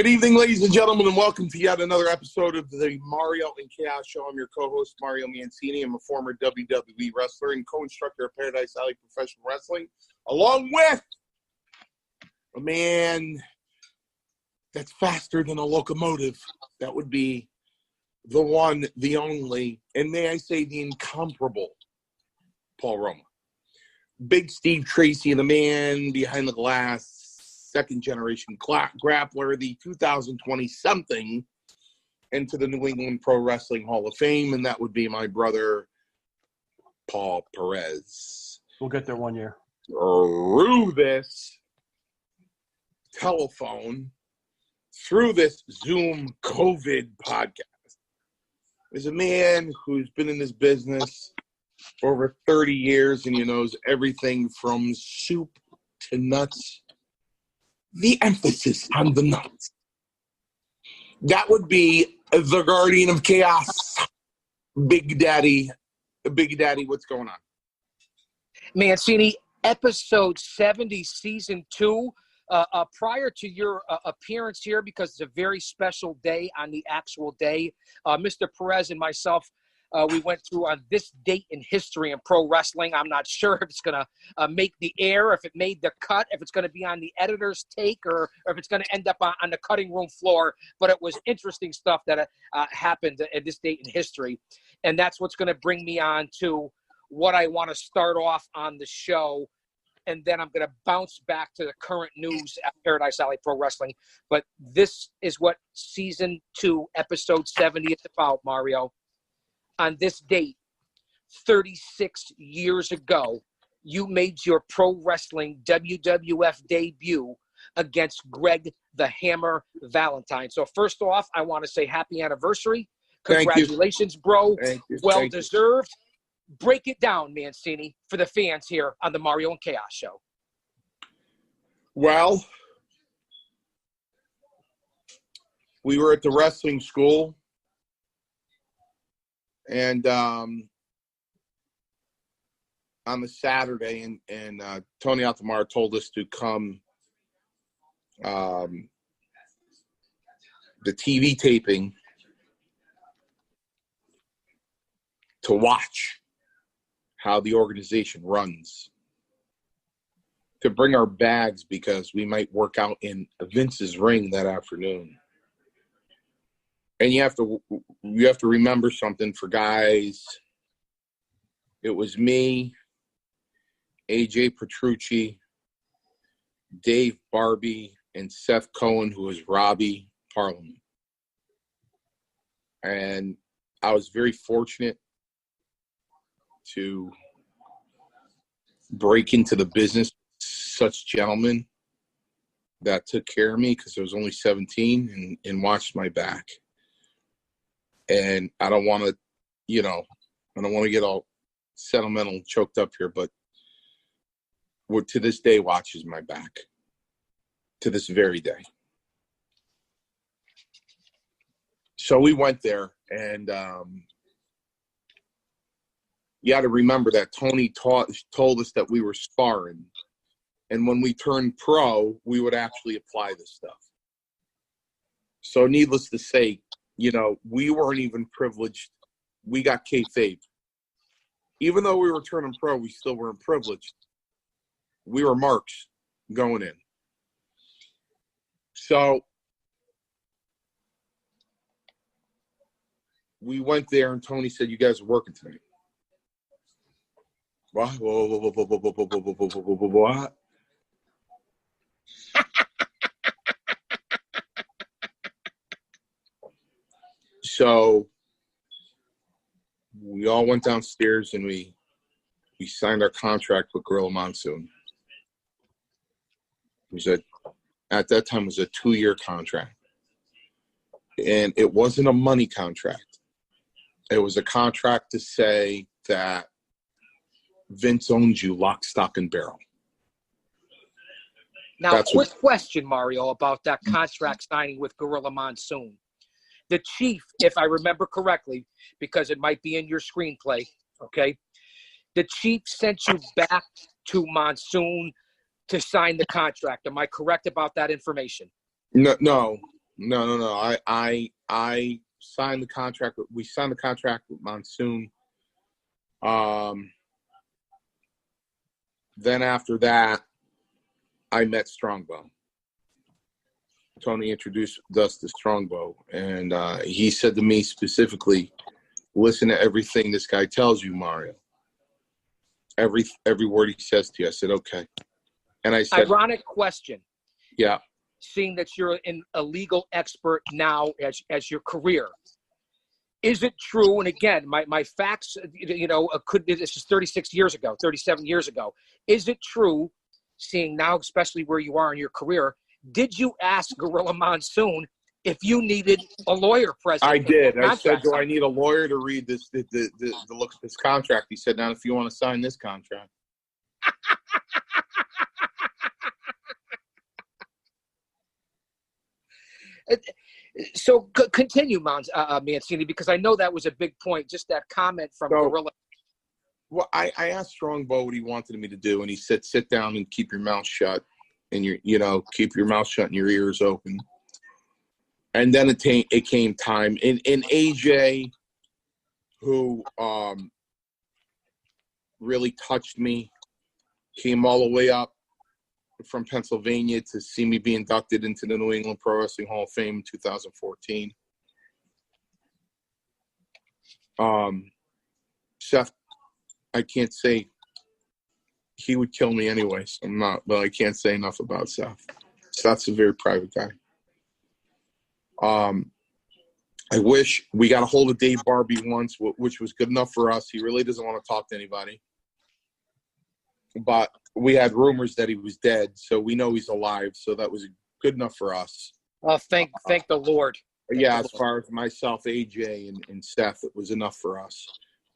Good evening, ladies and gentlemen, and welcome to yet another episode of the Mario and Chaos Show. I'm your co-host, Mario Mancini. I'm a former WWE wrestler and co-instructor of Paradise Alley Professional Wrestling, along with a man that's faster than a locomotive. That would be the one, the only, and may I say the incomparable Paul Roma. Big Steve Tracy, the man behind the glass, second-generation grappler, the 2020 something into the New England Pro Wrestling Hall of Fame, and that would be my brother, Paul Perez. We'll get there one year. Through this telephone, through this Zoom COVID podcast, is a man who's been in this business for over 30 years, and he knows everything from soup to nuts. The emphasis on the nuts. That would be the guardian of chaos, Big Daddy. Big Daddy, what's going on? Mancini, episode 70, season 2. Prior to your appearance here, because it's a very special day on the actual day, Mr. Perez and myself, we went through on this date in history in pro wrestling. I'm not sure if it's going to make the air, if it made the cut, if it's going to be on the editor's take, or if it's going to end up on the cutting room floor. But it was interesting stuff that happened at this date in history. And that's what's going to bring me on to what I want to start off on the show. And then I'm going to bounce back to the current news at Paradise Alley Pro Wrestling. But this is what season 2, episode 70 is about, Mario. On this date, 36 years ago, you made your pro wrestling WWF debut against Greg the Hammer Valentine. So first off, I want to say happy anniversary. Congratulations, bro. Well deserved. Break it down, Mancini, for the fans here on the Mario and Chaos Show. Well, we were at the wrestling school. And on the Saturday, and Tony Altamar told us to come the TV taping to watch how the organization runs, to bring our bags because we might work out in Vince's ring that afternoon. And you have to remember something for guys. It was me, AJ Petrucci, Dave Barbie, and Seth Cohen, who was Robbie Parliament. And I was very fortunate to break into the business with such gentlemen that took care of me because I was only 17 and watched my back. And I don't want to, I don't want to get all sentimental and choked up here, but what to this day watches my back. To this very day. So we went there, and you got to remember that Tony told us that we were sparring. And when we turned pro, we would actually apply this stuff. So needless to say, we weren't even privileged. We got kayfabe. Even though we were turning pro, we still weren't privileged. We were marks going in. So we went there, and Tony said, "You guys are working tonight." What? What? So we all went downstairs and we signed our contract with Gorilla Monsoon. At that time, it was a 2-year contract. And it wasn't a money contract. It was a contract to say that Vince owns you lock, stock, and barrel. Now, quick question, Mario, about that contract signing with Gorilla Monsoon. The chief, if I remember correctly, because it might be in your screenplay, okay, the chief sent you back to Monsoon to sign the contract. Am I correct about that information? No. No. I signed the contract. We signed the contract with Monsoon. Then after that, I met Strongbow. Tony introduced us to Strongbow, and he said to me specifically, "Listen to everything this guy tells you, Mario. Every word he says to you." I said, "Okay." And I said, ironic question. Yeah. Seeing that you're a legal expert now as your career, is it true? And again, my facts, could be, this is 36 years ago, 37 years ago. Is it true, seeing now, especially where you are in your career, did you ask Gorilla Monsoon if you needed a lawyer present? I did. I said, "Do I need a lawyer to read this, the look at this contract?" He said, "Not if you want to sign this contract." So continue, Mancini, because I know that was a big point, just that comment from Gorilla. Well, I asked Strongbow what he wanted me to do, and he said, "Sit down and keep your mouth shut, and keep your mouth shut and your ears open." And then it came time, and AJ, who really touched me, came all the way up from Pennsylvania to see me be inducted into the New England Pro Wrestling Hall of Fame in 2014. Seth, I can't say, he would kill me anyways. I'm not, but I can't say enough about Seth. Seth's a very private guy. I wish we got a hold of Dave Barbie once, which was good enough for us. He really doesn't want to talk to anybody. But we had rumors that he was dead, so we know he's alive. So that was good enough for us. Thank the Lord. As far as myself, AJ, and Seth, it was enough for us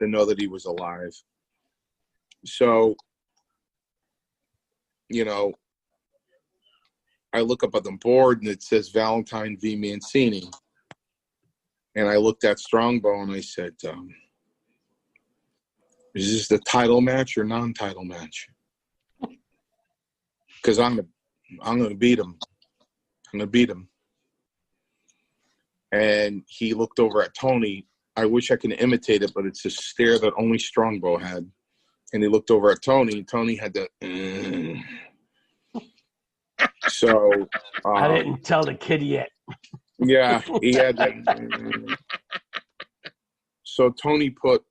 to know that he was alive. So, I look up at the board and it says Valentine v. Mancini. And I looked at Strongbow and I said, "Is this the title match or non-title match? Because I'm gonna beat him. I'm gonna beat him." And he looked over at Tony. I wish I could imitate it, but it's a stare that only Strongbow had. And he looked over at Tony, and Tony had the. So I didn't tell the kid yet. Yeah, he had that. So Tony put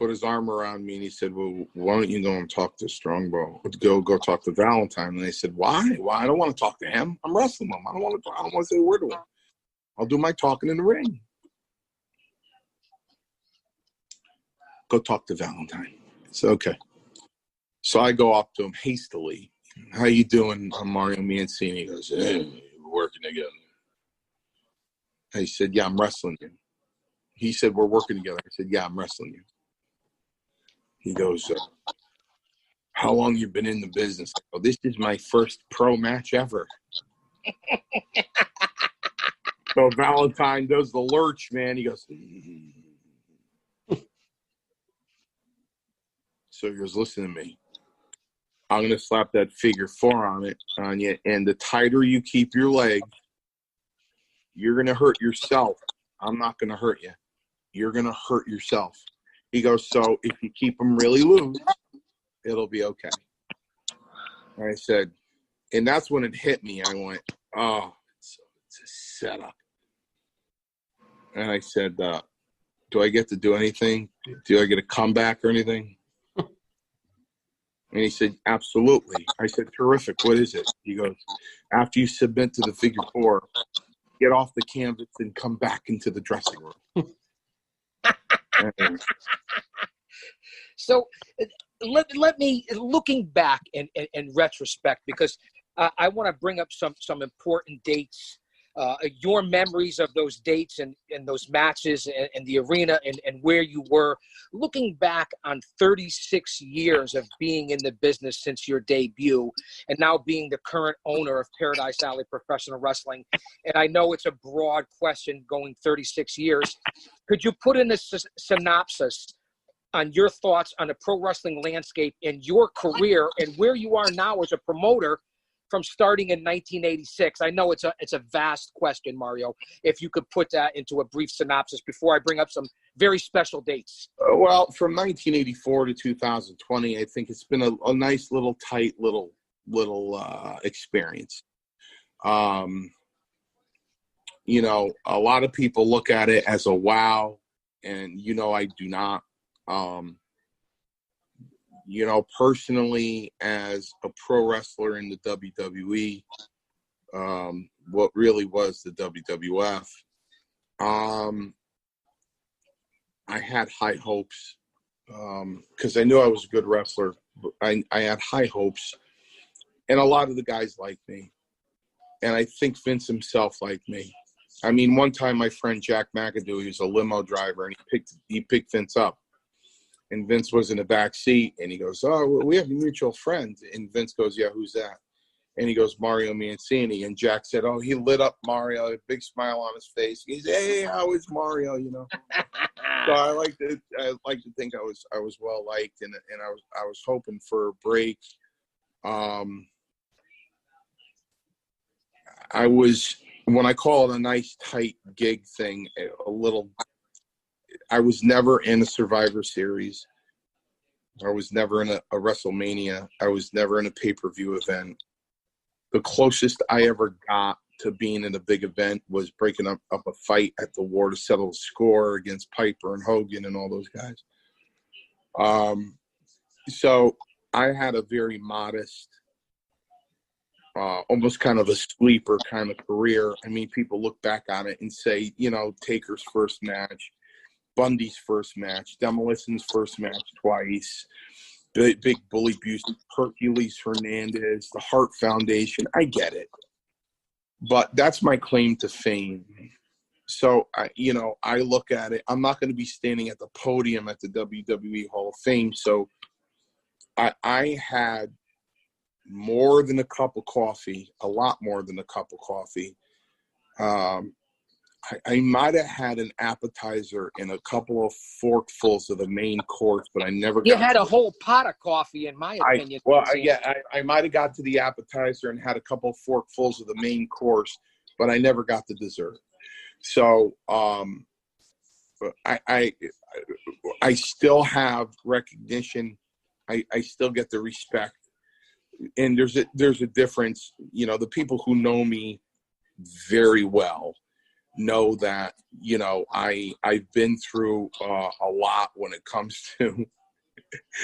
his arm around me and he said, "Well, why don't you go and talk to Strongbow? Go talk to Valentine." And I said, "Why? I don't want to talk to him. I'm wrestling him. I don't want to say a word to him. I'll do my talking in the ring." "Go talk to Valentine." I said, "Okay." So I go up to him hastily. "How you doing? I'm Mario Mancini." He goes, "Hey, we're working together." I said, "Yeah, I'm wrestling you." He said, "We're working together." I said, "Yeah, I'm wrestling you." He goes, "How long you been in the business?" I go, "This is my first pro match ever." So Valentine does the lurch, man. He goes, So he goes, "Listen to me. I'm going to slap that figure 4 on you, and the tighter you keep your leg, you're going to hurt yourself. I'm not going to hurt you. You're going to hurt yourself." He goes, "So if you keep them really loose, it'll be okay." And I said, and that's when it hit me. I went, "Oh, it's a setup." And I said, "Do I get to do anything? Do I get a comeback or anything?" And he said, "Absolutely." I said, "Terrific. What is it?" He goes, "After you submit to the figure 4, get off the canvas and come back into the dressing room." So let me, looking back in retrospect, because I want to bring up some important dates, your memories of those dates and those matches and the arena and where you were. Looking back on 36 years of being in the business since your debut and now being the current owner of Paradise Alley Professional Wrestling, and I know it's a broad question going 36 years, could you put in a synopsis on your thoughts on the pro wrestling landscape and your career and where you are now as a promoter from starting in 1986? I know it's a vast question, Mario. If you could put that into a brief synopsis before I bring up some very special dates. Well, from 1984 to 2020, I think it's been a nice little tight little experience. You know, a lot of people look at it as a wow, and you know I do not. You know, personally, as a pro wrestler in the WWE, what really was the WWF, I had high hopes because I knew I was a good wrestler. But I had high hopes, and a lot of the guys liked me, and I think Vince himself liked me. I mean, one time my friend Jack McAdoo, he was a limo driver, and he picked Vince up. And Vince was in the back seat, and he goes, "Oh, we have a mutual friend." And Vince goes, "Yeah, who's that?" And he goes, "Mario Mancini." And Jack said, "Oh, he lit up Mario, a big smile on his face." He's, "Hey, how is Mario?" You know. So I like to think I was well liked, and I was hoping for a break. I was, when I call it a nice tight gig thing, a little. I was never in a Survivor Series. I was never in a WrestleMania. I was never in a pay-per-view event. The closest I ever got to being in a big event was breaking up a fight at the War to settle the score against Piper and Hogan and all those guys. So I had a very modest, almost kind of a sleeper kind of career. I mean, people look back on it and say, you know, Taker's first match, Bundy's first match, Demolition's first match twice, the Big Bully Busey, Hercules Hernandez, the Hart Foundation. I get it. But that's my claim to fame. So, I look at it. I'm not going to be standing at the podium at the WWE Hall of Fame. So I had more than a cup of coffee, a lot more than a cup of coffee. I might have had an appetizer and a couple of forkfuls of the main course, but I never You had a whole pot of coffee, in my opinion. I might have got to the appetizer and had a couple of forkfuls of the main course, but I never got the dessert. So I still have recognition. I still get the respect, and there's a difference. You know, the people who know me very well know that, you know, I've been through a lot when it comes to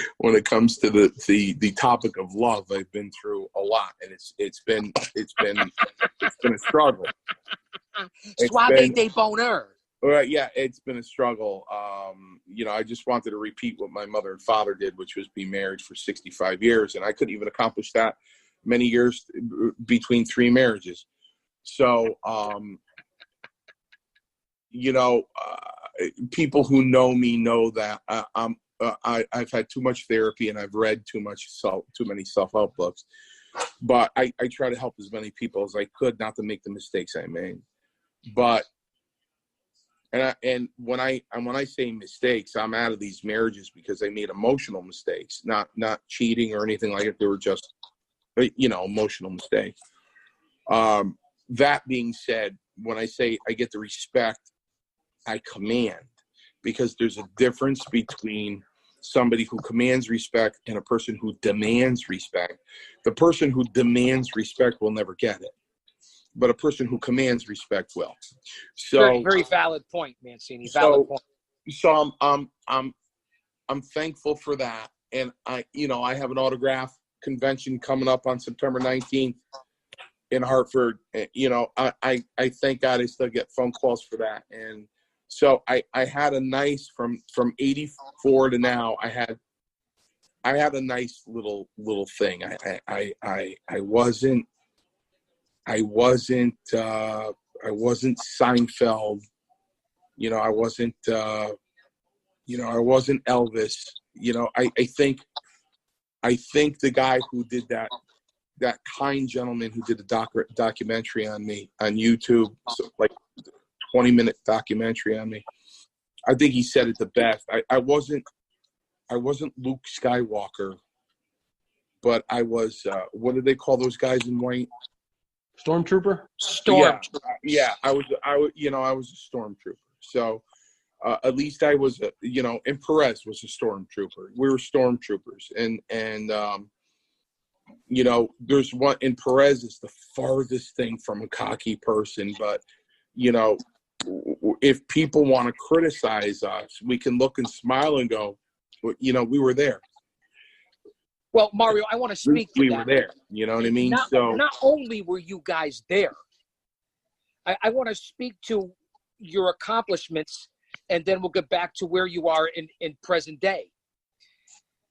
the topic of love. I've been through a lot, and it's been a struggle. Suave de bonheur. Yeah, it's been a struggle. You know, I just wanted to repeat what my mother and father did, which was be married for 65 years, and I couldn't even accomplish that many years between 3 marriages. So, you know, people who know me know that I've had too much therapy and I've read too many self-help books. But I try to help as many people as I could not to make the mistakes I made. But and when I say mistakes, I'm out of these marriages because I made emotional mistakes, not cheating or anything like it. They were just, you know, emotional mistakes. That being said, when I say I get the respect, I command, because there's a difference between somebody who commands respect and a person who demands respect. The person who demands respect will never get it, but a person who commands respect will. So very, very valid point, Mancini. Valid point. So I'm thankful for that, and I have an autograph convention coming up on September 19th in Hartford. You know, I thank God I still get phone calls for that. And so I had a nice, from 84 to now, I had a nice little thing. I wasn't Seinfeld. You know, I wasn't Elvis. You know, I think the guy who did that kind gentleman who did a documentary on me on YouTube, so like 20-minute documentary on me, I think he said it the best. I wasn't Luke Skywalker. but I was what do they call those guys in white? Stormtrooper. Storm. Yeah. I was a stormtrooper. So at least I was, and Perez was a stormtrooper. We were stormtroopers, and there's one, and Perez is the farthest thing from a cocky person, but if people want to criticize us, we can look and smile and go, we were there. Well, Mario, I want to speak to we that. were there. You know what I mean? Not only were you guys there, I want to speak to your accomplishments, and then we'll get back to where you are in present day.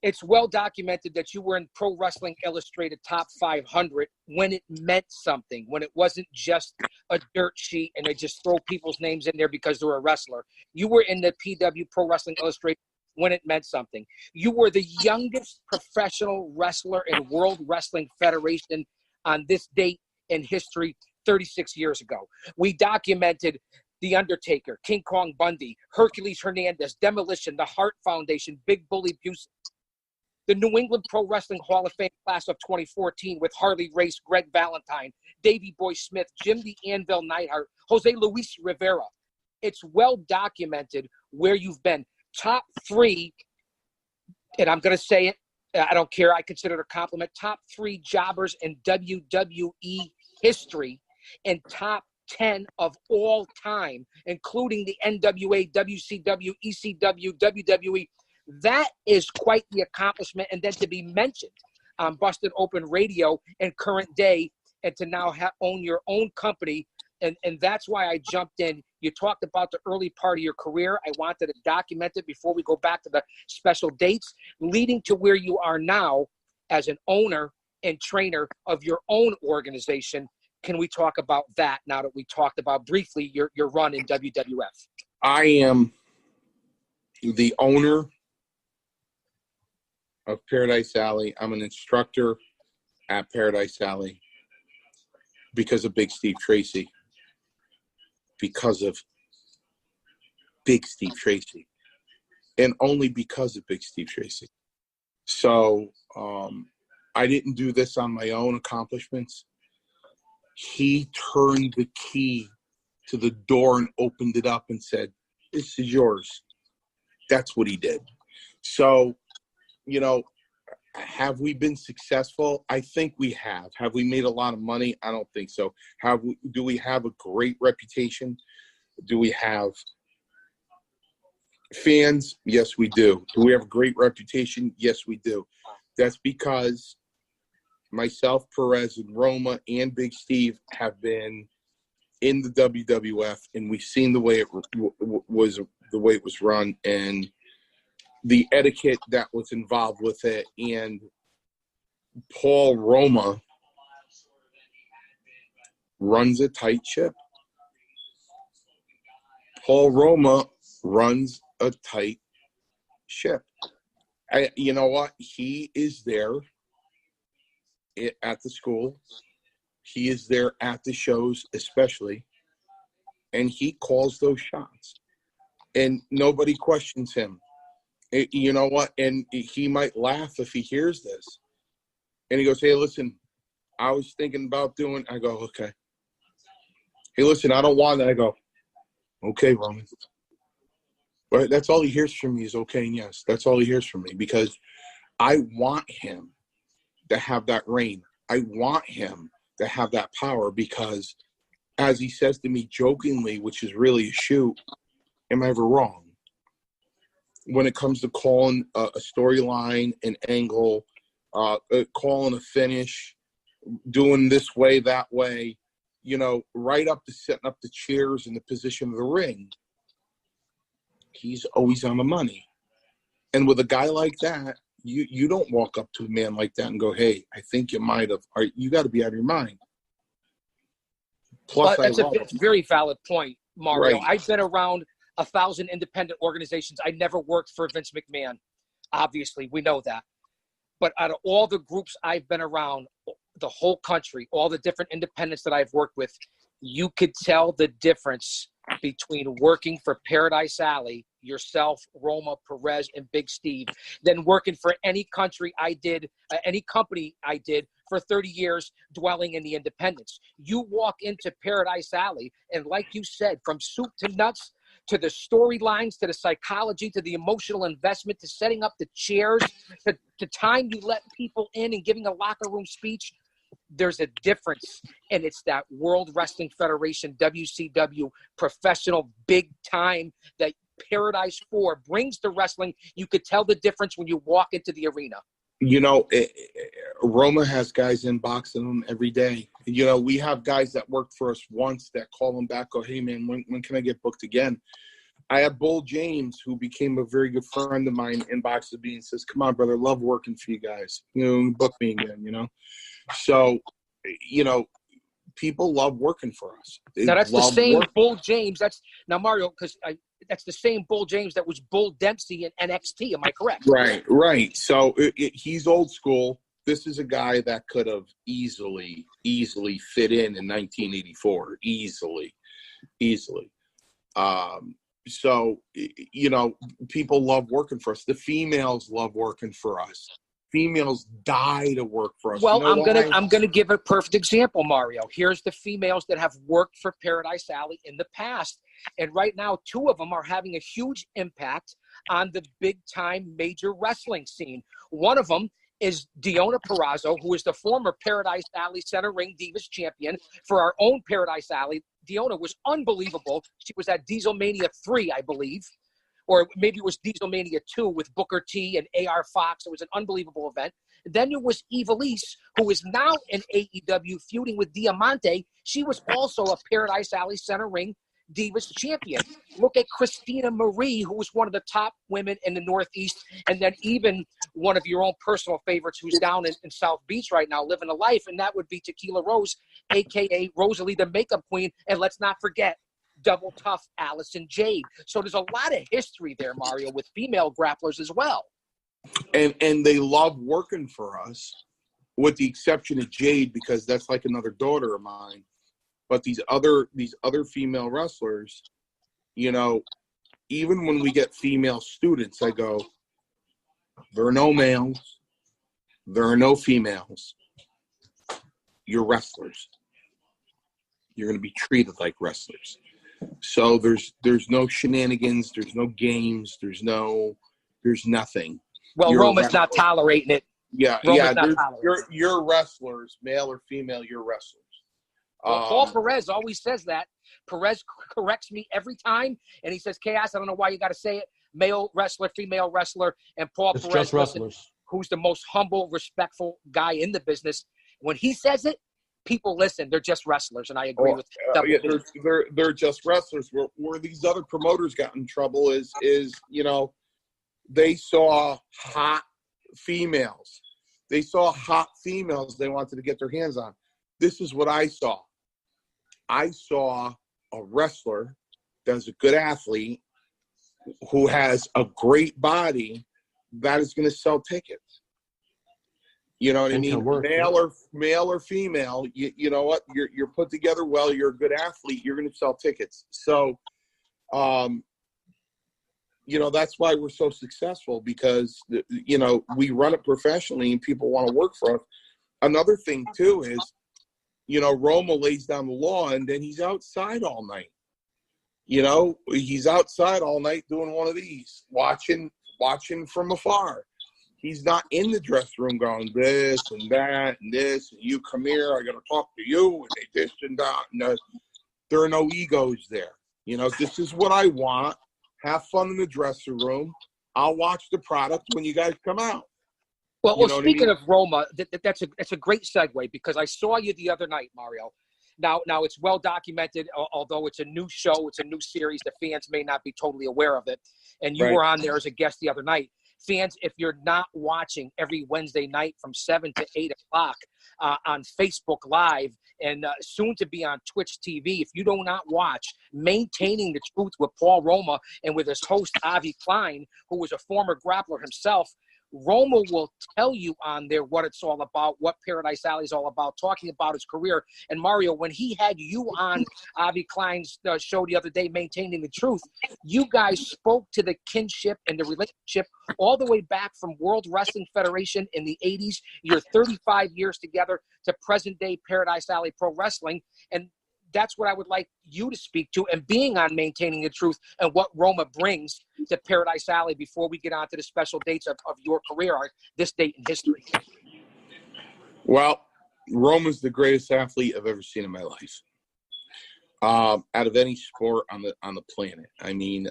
It's well documented that you were in Pro Wrestling Illustrated Top 500 when it meant something, when it wasn't just a dirt sheet and they just throw people's names in there because they're a wrestler. You were in the PW Pro Wrestling Illustrated when it meant something. You were the youngest professional wrestler in World Wrestling Federation on this date in history 36 years ago. We documented The Undertaker, King Kong Bundy, Hercules Hernandez, Demolition, the Hart Foundation, Big Bully Busey, the New England Pro Wrestling Hall of Fame class of 2014 with Harley Race, Greg Valentine, Davey Boy Smith, Jim the Anvil Neidhart, Jose Luis Rivera. It's well documented where you've been. Top 3, and I'm going to say it, I don't care, I consider it a compliment, top 3 jobbers in WWE history and top 10 of all time, including the NWA, WCW, ECW, WWE. That is quite the accomplishment. And then to be mentioned on Busted Open Radio in current day, and to now own your own company. And that's why I jumped in. You talked about the early part of your career. I wanted to document it before we go back to the special dates, leading to where you are now as an owner and trainer of your own organization. Can we talk about that now that we talked about briefly your run in WWF? I am the owner of Paradise Alley. I'm an instructor at Paradise Alley because of Big Steve Tracy. Because of Big Steve Tracy. And only because of Big Steve Tracy. So I didn't do this on my own accomplishments. He turned the key to the door and opened it up and said, "This is yours." That's what he did. So, have we been successful? I think we have. Have we made a lot of money? I don't think so. Do we have a great reputation? Do we have fans? Yes, we do. Do we have a great reputation? Yes, we do. That's because myself, Perez, and Roma, and Big Steve have been in the WWF, and we've seen the way it was run, and the etiquette that was involved with it. And Paul Roma runs a tight ship. Paul Roma runs a tight ship. You know what? He is there at the school. He is there at the shows especially. And he calls those shots. And nobody questions him. You know what? And he might laugh if he hears this. And he goes, "Hey, listen, I was thinking about doing." I go, "Okay." "Hey, listen, I don't want it." I go, "Okay, Roman." But that's all he hears from me is okay and yes. That's all he hears from me because I want him to have that reign. I want him to have that power because, as he says to me jokingly, which is really a shoot, am I ever wrong? When it comes to calling a storyline, an angle, calling a finish, doing this way, that way, right up to setting up the chairs and the position of the ring, he's always on the money. And with a guy like that, you don't walk up to a man like that and go, "Hey, I think you might have." You got to be out of your mind. Plus, that's a very valid point, Mario. Right. I've been around 1,000 independent organizations. I never worked for Vince McMahon. Obviously, we know that. But out of all the groups I've been around, the whole country, all the different independents that I've worked with, you could tell the difference between working for Paradise Alley, yourself, Roma, Perez, and Big Steve than working for any company I did for 30 years dwelling in the independents. You walk into Paradise Alley, and like you said, from soup to nuts, to the storylines, to the psychology, to the emotional investment, to setting up the chairs, to time you let people in and giving a locker room speech, there's a difference. And it's that World Wrestling Federation, WCW, professional, big time that Paradise 4 brings to wrestling. You could tell the difference when you walk into the arena. You know, Roma has guys inboxing them every day. You know, we have guys that worked for us once that call them back, go, hey, man, when can I get booked again? I had Bull James, who became a very good friend of mine, inboxes me and says, come on, brother, love working for you guys. You know, book me again, you know. So, you know, people love working for us. Now, that's the same Bull James. Now, Mario, because that's the same Bull James that was Bull Dempsey in NXT. Am I correct? Right. So he's old school. This is a guy that could have easily fit in 1984. Easily. So, you know, people love working for us. The females love working for us. Females die to work for us. Well, you know I'm gonna give a perfect example, Mario. Here's the females that have worked for Paradise Alley in the past, and right now, 2 of them are having a huge impact on the big time major wrestling scene. One of them is Deonna Purrazzo, who is the former Paradise Alley Center Ring Divas champion for our own Paradise Alley. Deonna was unbelievable. She was at Dieselmania 3, I believe. Or maybe it was Dieselmania 2 with Booker T and AR Fox. It was an unbelievable event. Then there was Ivelisse, who is now in AEW feuding with Diamante. She was also a Paradise Alley Center Ring Divas champion. Look at Christina Marie, who was one of the top women in the Northeast. And then even one of your own personal favorites who's down in South Beach right now living a life, and that would be Tequila Rose, a.k.a. Rosalie the Makeup Queen. And let's not forget, Double Tough Allison Jade. So there's a lot of history there, Mario, with female grapplers as well. And they love working for us, with the exception of Jade, because that's like another daughter of mine. But these other female wrestlers, you know, even when we get female students, I go, there are no males, there are no females. You're wrestlers. You're going to be treated like wrestlers. So there's no shenanigans, there's no games, there's nothing. Well, Roma's not tolerating it. Yeah. You're wrestlers, male or female, you're wrestlers. Well, Paul Perez always says that. Perez corrects me every time, and he says, Chaos, I don't know why you got to say it. Male wrestler, female wrestler, and Paul it's Perez, just wrestlers. Who's the most humble, respectful guy in the business. When he says it, people listen. They're just wrestlers, and I agree with they're just wrestlers. Where these other promoters got in trouble is you know, they saw hot females. They wanted to get their hands on. This is what I saw. I saw a wrestler that's a good athlete who has a great body that is going to sell tickets. You know what I mean? Male or female, you know what? You're put together well. You're a good athlete. You're going to sell tickets. So, you know, that's why we're so successful, because, you know, we run it professionally and people want to work for us. Another thing, too, is, you know, Roma lays down the law and then he's outside all night. You know, he's outside all night doing one of these, watching from afar. He's not in the dressing room going this and that and this, and you come here, I got to talk to you, and they this and that. And there are no egos there. You know, this is what I want. Have fun in the dressing room. I'll watch the product when you guys come out. Well, speaking of Roma, that's a great segue, because I saw you the other night, Mario. Now it's well documented, although it's a new show, it's a new series. The fans may not be totally aware of it. And you were on there as a guest the other night. Fans, if you're not watching every Wednesday night from 7 to 8 o'clock on Facebook Live and soon to be on Twitch TV, if you do not watch Maintaining the Truth with Paul Roma and with his host, Avi Klein, who was a former grappler himself, Roma will tell you on there what it's all about, what Paradise Alley is all about, talking about his career. And Mario, when he had you on Avi Klein's show the other day, Maintaining the Truth, you guys spoke to the kinship and the relationship all the way back from World Wrestling Federation in the 80s, your 35 years together, to present day Paradise Alley Pro Wrestling. And that's what I would like you to speak to, and being on Maintaining the Truth and what Roma brings to Paradise Alley before we get on to the special dates of your career, or this date in history. Well, Roma's the greatest athlete I've ever seen in my life. Out of any sport on the planet. I mean,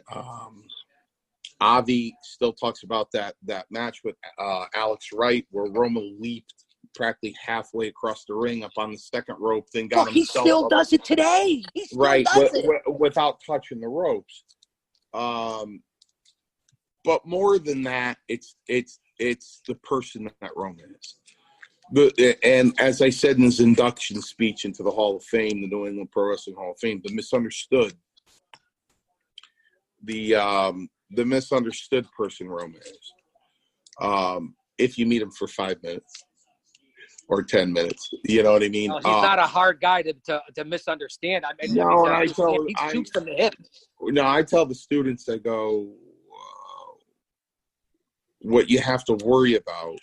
Avi still talks about that match with Alex Wright, where Roma leaped practically halfway across the ring up on the second rope, then got himself he still up, does it today. He still does it. Without touching the ropes. But more than that, it's the person that Roma is. And as I said in his induction speech into the Hall of Fame, the New England Pro Wrestling Hall of Fame, the misunderstood person Roma is. If you meet him for 5 minutes or 10 minutes, you know what I mean? No, he's not a hard guy to misunderstand. I mean, he shoots from the hip. No, I tell the students, I go, what you have to worry about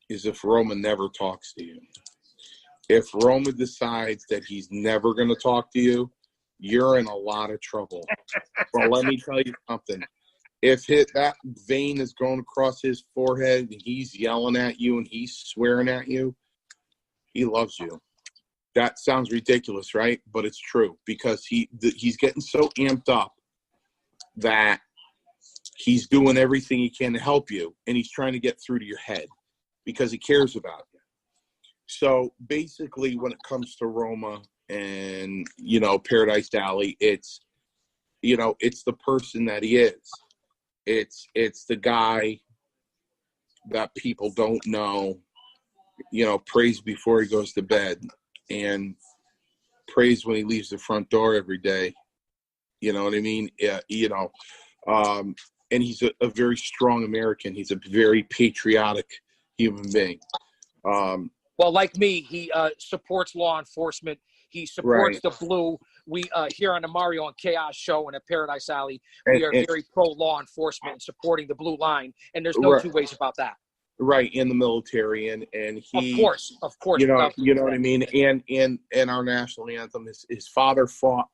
is if Roma never talks to you. If Roma decides that he's never going to talk to you, you're in a lot of trouble. But let me tell you something. If that vein is going across his forehead and he's yelling at you and he's swearing at you, he loves you. That sounds ridiculous, right? But it's true, because he's getting so amped up that he's doing everything he can to help you, and he's trying to get through to your head because he cares about you. So basically, when it comes to Roma and, Paradise Alley, it's the person that he is. It's the guy that people don't know, prays before he goes to bed and prays when he leaves the front door every day. You know what I mean? Yeah, and he's a very strong American. He's a very patriotic human being. Well, like me, he supports law enforcement. He supports the blue. We here on the Mario and Chaos show and at Paradise Alley, we are very pro-law enforcement and supporting the blue line, and there's no two ways about that. Right, in the military, and he, of course, you know what I mean. And our national anthem, his father fought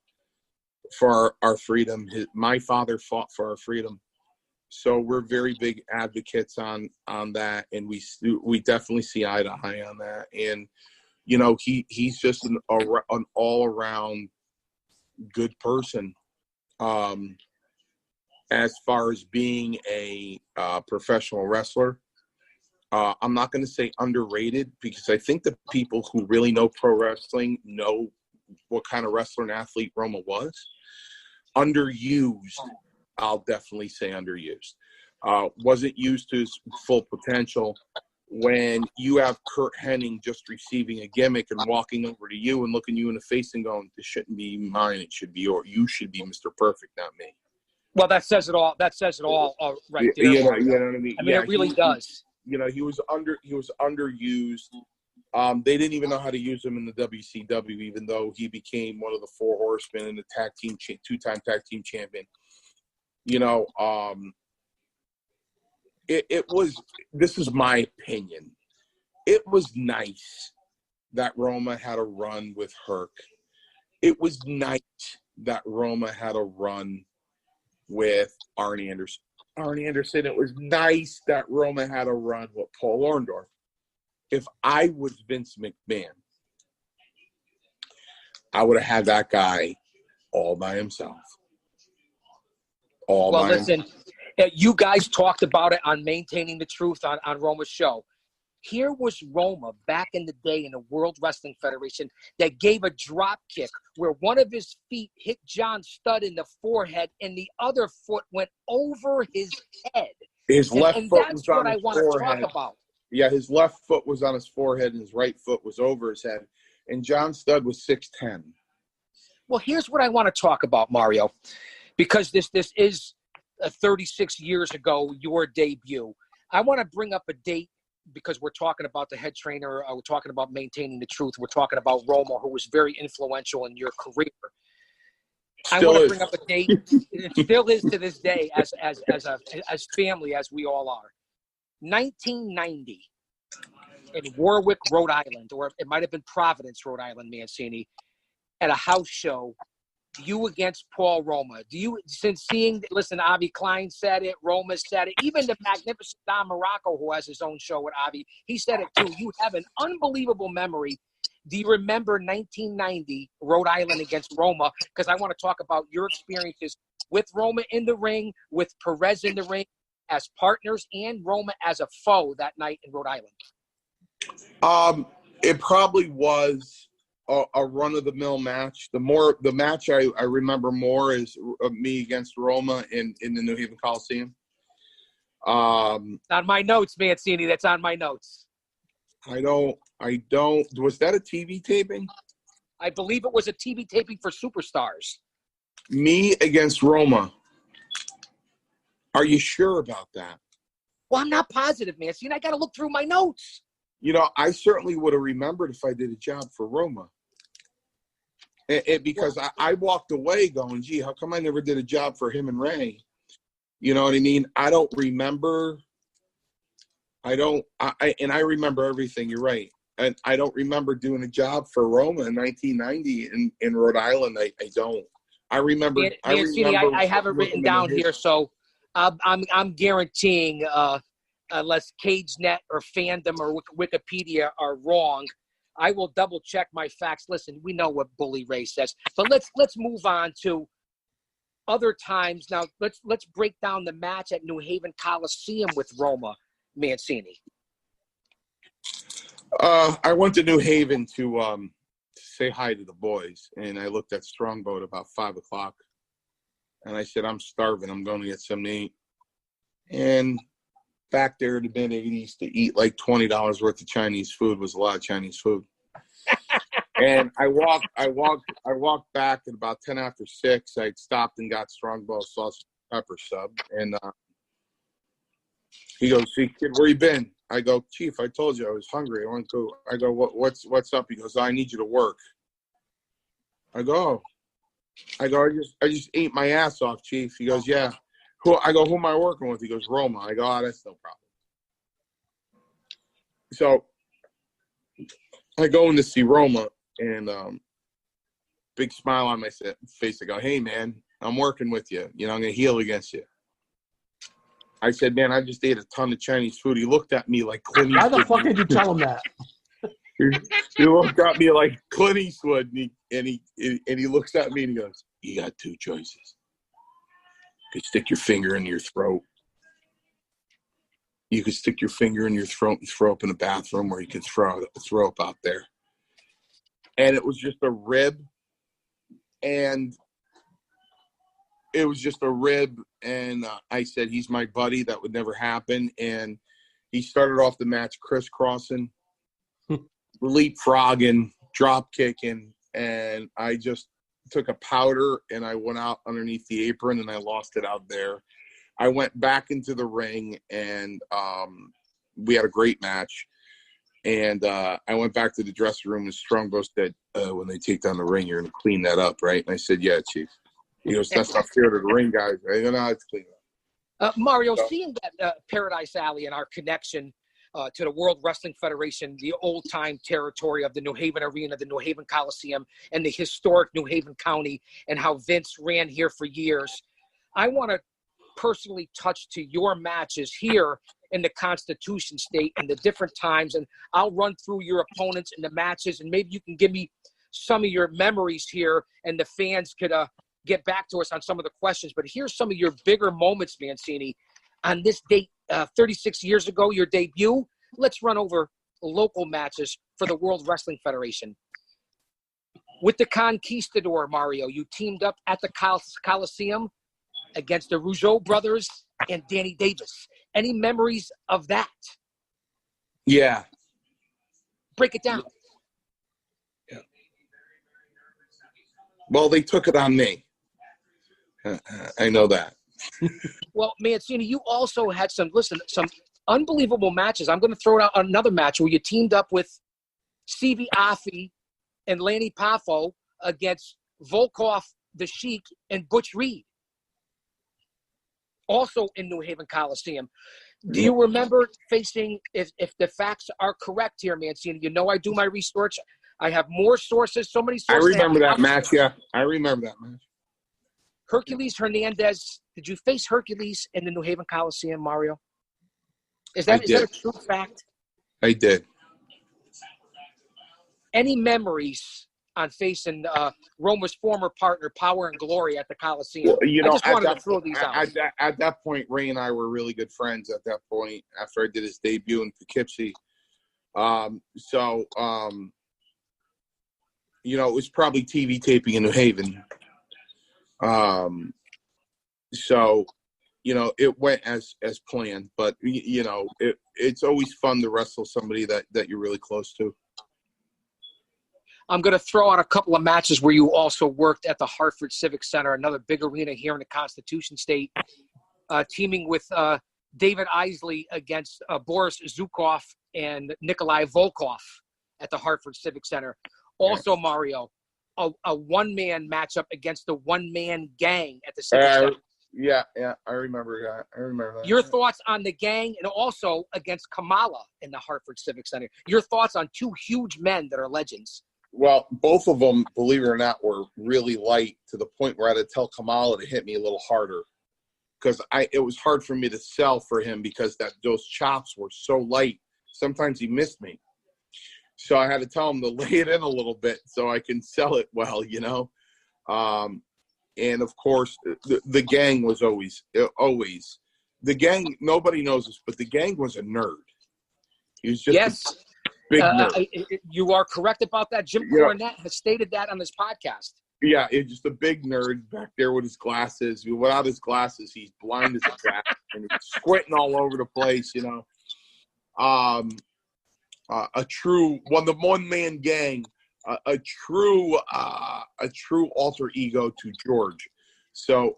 for our freedom. My father fought for our freedom. So we're very big advocates on that, and we definitely see eye to eye on that. And he's just an all around good person. As far as being a professional wrestler, I'm not going to say underrated, because I think the people who really know pro wrestling know what kind of wrestler and athlete Roma was. Underused, I'll definitely say underused. Wasn't used to his full potential. When you have Kurt Hennig just receiving a gimmick and walking over to you and looking you in the face and going, "This shouldn't be mine, it should be yours. You should be Mr. Perfect, not me." Well, that says it all. That says it all right there. You know what I mean? I mean, it really does. He was underused. They didn't even know how to use him in the WCW, even though he became one of the Four Horsemen and the two-time tag team champion. It was, this is my opinion, it was nice that Roma had a run with Herc. It was nice that Roma had a run with Arn Anderson. It was nice that Roma had a run with Paul Orndorff. If I was Vince McMahon, I would have had that guy all by himself. Listen, you guys talked about it on Maintaining the Truth on Roma's show. Here was Roma back in the day in the World Wrestling Federation that gave a drop kick where one of his feet hit John Studd in the forehead and the other foot went over his head. His left foot was on his forehead. And that's what I want to talk about. Yeah, his left foot was on his forehead and his right foot was over his head. And John Studd was 6'10". Well, here's what I want to talk about, Mario, because this is 36 years ago, your debut. I want to bring up a date because we're talking about the head trainer. We're talking about maintaining the truth. We're talking about Roma, who was very influential in your career. I want to bring up a date. It still is to this day, as family as we all are. 1990 in Warwick, Rhode Island, or it might have been Providence, Rhode Island, Mancini, at a house show. You against Paul Roma. Listen, Avi Klein said it, Roma said it, even the magnificent Don Morocco, who has his own show with Avi, he said it too. You have an unbelievable memory. Do you remember 1990 Rhode Island against Roma? Because I want to talk about your experiences with Roma in the ring, with Perez in the ring as partners, and Roma as a foe that night in Rhode Island. It probably was a run-of-the-mill match. The match I remember more is me against Roma in the New Haven Coliseum. On my notes, Mancini. That's on my notes. I don't. Was that a TV taping? I believe it was a TV taping for Superstars. Me against Roma. Are you sure about that? Well, I'm not positive, Mancini. I got to look through my notes. I certainly would have remembered if I did a job for Roma. Because I walked away going, gee, how come I never did a job for him and Ray? You know what I mean? I don't remember. I remember everything. You're right. And I don't remember doing a job for Roma in 1990 in Rhode Island. I don't. I remember. I have it written down here, so I'm guaranteeing unless CageNet or Fandom or Wikipedia are wrong, I will double check my facts. Listen, we know what Bully Ray says, but let's move on to other times. Now let's break down the match at New Haven Coliseum with Roma, Mancini. I went to New Haven to say hi to the boys, and I looked at Strongboat about 5:00, and I said, "I'm starving. I'm going to get something to eat." And back there in the mid-'80s, to eat like $20 worth of Chinese food was a lot of Chinese food. And I walked back at about 10 after 6. I stopped and got Strongbow sausage and pepper sub. And he goes, "See, kid, where you been?" I go, "Chief, I told you I was hungry. I go, what's up?" He goes, "I need you to work." I go, I just ate my ass off, Chief. He goes, "Yeah." I go, "Who am I working with?" He goes, "Roma." I go, "Oh, that's no problem." So I go in to see Roma, and big smile on my face. I go, "Hey, man, I'm working with you. I'm going to heel against you." I said, "Man, I just ate a ton of Chinese food." He looked at me like Clint Eastwood. Why the fuck did you tell him that? He looked at me like Clint Eastwood, and he looks at me and he goes, "You got two choices. You could stick your finger in your throat. You could stick your finger in your throat and throw up in the bathroom, or you could throw up out there." And it was just a rib, and I said, "He's my buddy. That would never happen." And he started off the match crisscrossing, leapfrogging, drop kicking, and I just took a powder and I went out underneath the apron and I lost it out there. I went back into the ring and we had a great match. And I went back to the dressing room and Strongbow said, "When they take down the ring, you're going to clean that up, right?" And I said, "Yeah, Chief." He goes, "That's not fair to the ring guys." I go, "No, it's clean up." Mario, seeing that Paradise Alley and our connection to the World Wrestling Federation, the old-time territory of the New Haven Arena, the New Haven Coliseum, and the historic New Haven County, and how Vince ran here for years, I want to personally touch to your matches here in the Constitution State and the different times, and I'll run through your opponents and the matches, and maybe you can give me some of your memories here, and the fans could get back to us on some of the questions. But here's some of your bigger moments, Mancini. On this date, 36 years ago, your debut. Let's run over local matches for the World Wrestling Federation. With the Conquistador, Mario, you teamed up at the Coliseum against the Rougeau brothers and Danny Davis. Any memories of that? Yeah. Break it down. Yeah. Well, they took it on me. I know that Well, Mancini, you also had some unbelievable matches. I'm going to throw out another match where you teamed up with Stevie Aoki and Lanny Poffo against Volkov, the Sheik, and Butch Reed, also in New Haven Coliseum. Do you remember facing, if the facts are correct here, Mancini? You know I do my research. I have more sources, so many I sources. remember that match, yeah. I remember that match. Hercules Hernandez. Did you face Hercules in the New Haven Coliseum, Mario? Is that a true fact? I did. Any memories on facing Roma's former partner, Power and Glory, at the Coliseum? Well, I just wanted to throw these out. At that point, Ray and I were really good friends at that point after I did his debut in Poughkeepsie. It was probably TV taping in New Haven. It went as planned, but it's always fun to wrestle somebody that you're really close to. I'm going to throw out a couple of matches where you also worked at the Hartford Civic Center, another big arena here in the Constitution State, teaming with David Isley against Boris Zukov and Nikolai Volkov at the Hartford Civic Center. Also, Mario, a one-man matchup against the one-man gang at the Civic Center. Yeah, I remember that. Your thoughts on the gang, and also against Kamala in the Hartford Civic Center. Your thoughts on two huge men that are legends. Well, both of them, believe it or not, were really light to the point where I had to tell Kamala to hit me a little harder because it was hard for me to sell for him because those chops were so light. Sometimes he missed me. So I had to tell him to lay it in a little bit so I can sell it well, And, of course, the gang was always the gang. Nobody knows this, but the gang was a nerd. He was just a big nerd. You are correct about that. Jim Cornette has stated that on his podcast. Yeah, it's just a big nerd back there with his glasses. Without his glasses, he's blind as a bat and he's squinting all over the place, A true the one-man gang. A true alter ego to George. So,